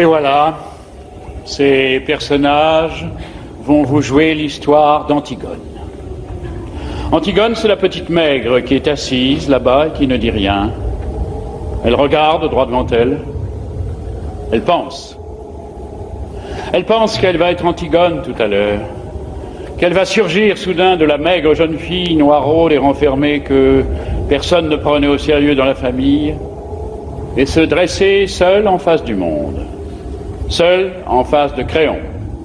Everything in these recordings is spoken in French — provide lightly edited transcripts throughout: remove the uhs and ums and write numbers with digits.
Et voilà, ces personnages vont vous jouer l'histoire d'Antigone. Antigone, c'est la petite maigre qui est assise là-bas et qui ne dit rien. Elle regarde droit devant elle. Elle pense. Elle pense qu'elle va être Antigone tout à l'heure. Qu'elle va surgir soudain de la maigre jeune fille noiraude et renfermée que personne ne prenait au sérieux dans la famille et se dresser seule en face du monde. Seule en face de Créon,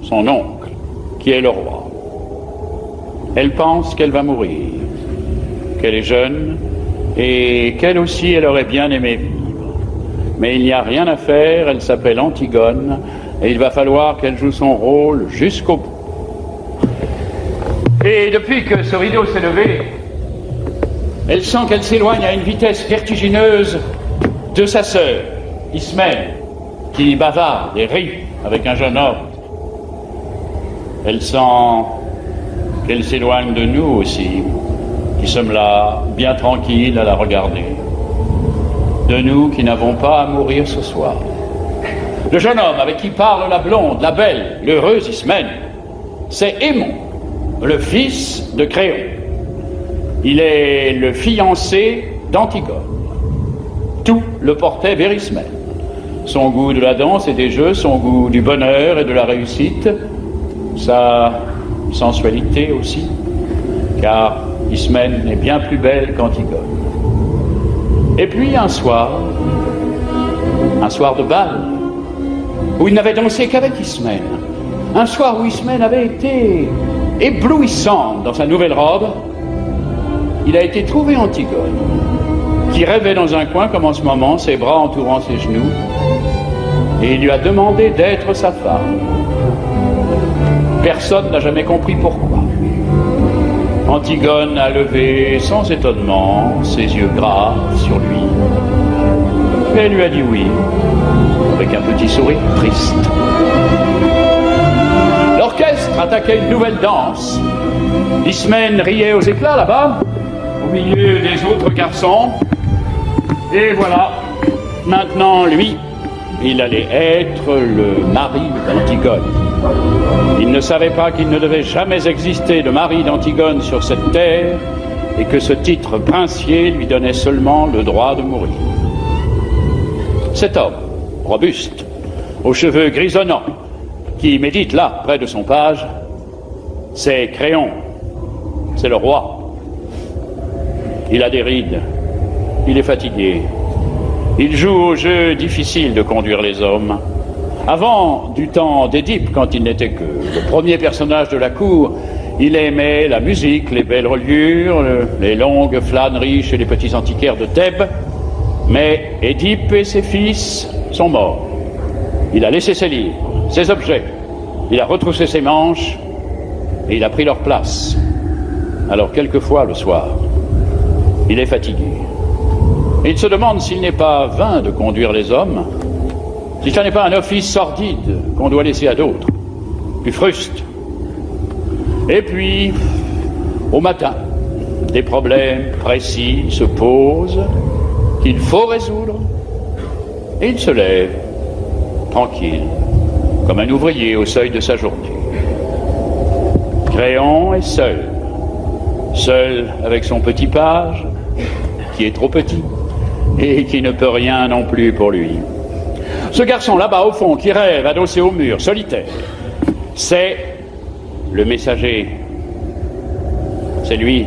son oncle, qui est le roi. Elle pense qu'elle va mourir, qu'elle est jeune et qu'elle aussi, elle aurait bien aimé vivre. Mais il n'y a rien à faire, elle s'appelle Antigone et il va falloir qu'elle joue son rôle jusqu'au bout. Et depuis que ce rideau s'est levé, elle sent qu'elle s'éloigne à une vitesse vertigineuse de sa sœur, Ismène, qui bavarde et rit avec un jeune homme. Elle sent qu'elle s'éloigne de nous aussi, qui sommes là, bien tranquilles à la regarder. De nous qui n'avons pas à mourir ce soir. Le jeune homme avec qui parle la blonde, la belle, l'heureuse Ismène, c'est Aimon, le fils de Créon. Il est le fiancé d'Antigone. Tout le portait vers Ismène. Son goût de la danse et des jeux, son goût du bonheur et de la réussite, sa sensualité aussi, car Ismène est bien plus belle qu'Antigone. Et puis un soir de bal, où il n'avait dansé qu'avec Ismène, un soir où Ismène avait été éblouissante dans sa nouvelle robe, il a été trouvé Antigone, qui rêvait dans un coin comme en ce moment, ses bras entourant ses genoux, et il lui a demandé d'être sa femme. Personne n'a jamais compris pourquoi. Antigone a levé sans étonnement ses yeux graves sur lui, et elle lui a dit oui, avec un petit sourire triste. L'orchestre attaquait une nouvelle danse. Ismène riait aux éclats là-bas, au milieu des autres garçons. Et voilà, maintenant lui, il allait être le mari d'Antigone. Il ne savait pas qu'il ne devait jamais exister de mari d'Antigone sur cette terre et que ce titre princier lui donnait seulement le droit de mourir. Cet homme, robuste, aux cheveux grisonnants, qui médite là, près de son page, c'est Créon, c'est le roi. Il a des rides, il est fatigué, il joue au jeu difficile de conduire les hommes. Avant du temps d'Édipe, quand il n'était que le premier personnage de la cour, il aimait la musique, les belles reliures, les longues flâneries chez les petits antiquaires de Thèbes. Mais Édipe et ses fils sont morts. Il a laissé ses livres, ses objets, il a retroussé ses manches et il a pris leur place. Alors quelquefois le soir, il est fatigué. Et il se demande s'il n'est pas vain de conduire les hommes, si ce n'est pas un office sordide qu'on doit laisser à d'autres, plus fruste. Et puis, au matin, des problèmes précis se posent qu'il faut résoudre, et il se lève, tranquille, comme un ouvrier au seuil de sa journée. Créon est seul, seul avec son petit page, qui est trop petit, et qui ne peut rien non plus pour lui. Ce garçon là-bas au fond, qui rêve, adossé au mur, solitaire, c'est le messager. C'est lui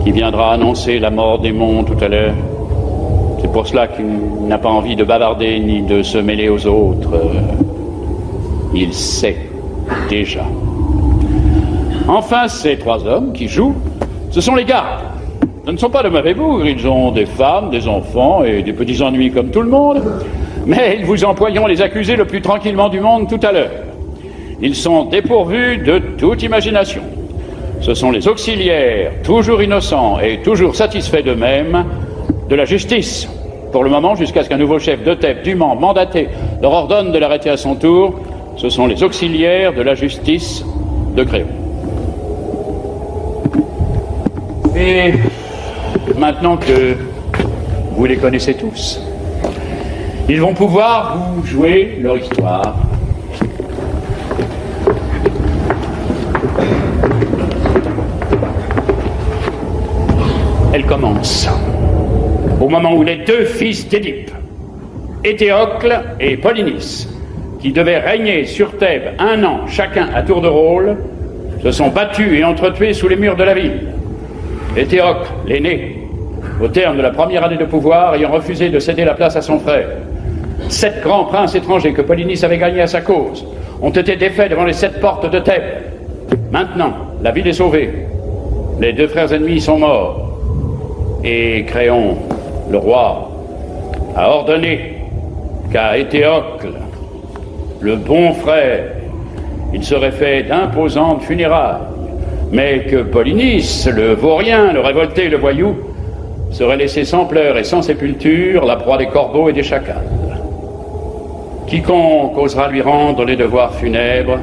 qui viendra annoncer la mort d'Aimon tout à l'heure. C'est pour cela qu'il n'a pas envie de bavarder ni de se mêler aux autres. Il sait déjà. Enfin, ces trois hommes qui jouent, ce sont les gardes. Ce ne sont pas de mauvais bougres, ils ont des femmes, des enfants et des petits ennuis comme tout le monde. Mais ils vous emploieront les accusés le plus tranquillement du monde tout à l'heure. Ils sont dépourvus de toute imagination. Ce sont les auxiliaires, toujours innocents et toujours satisfaits d'eux-mêmes, de la justice. Pour le moment, jusqu'à ce qu'un nouveau chef de Thèbes, dûment mandaté, leur ordonne de l'arrêter à son tour, ce sont les auxiliaires de la justice de Créon. Et maintenant que vous les connaissez tous, Ils vont pouvoir vous jouer leur histoire. Elle commence au moment où les deux fils d'Édipe, Éthéocle et Polynice, qui devaient régner sur Thèbes 1 an chacun à tour de rôle, se sont battus et entretués sous les murs de la ville. Éthéocle, l'aîné, au terme de la première année de pouvoir, ayant refusé de céder la place à son frère. 7 grands princes étrangers que Polynice avait gagnés à sa cause ont été défaits devant les 7 portes de Thèbes. Maintenant, la ville est sauvée. Les 2 frères ennemis sont morts. Et Créon, le roi, a ordonné qu'à Éthéocle, le bon frère, il serait fait d'imposantes funérailles, mais que Polynice, le vaurien, le révolté, le voyou, serait laissé sans pleurs et sans sépulture, la proie des corbeaux et des chacals. Quiconque osera lui rendre les devoirs funèbres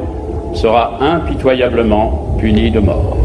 sera impitoyablement puni de mort.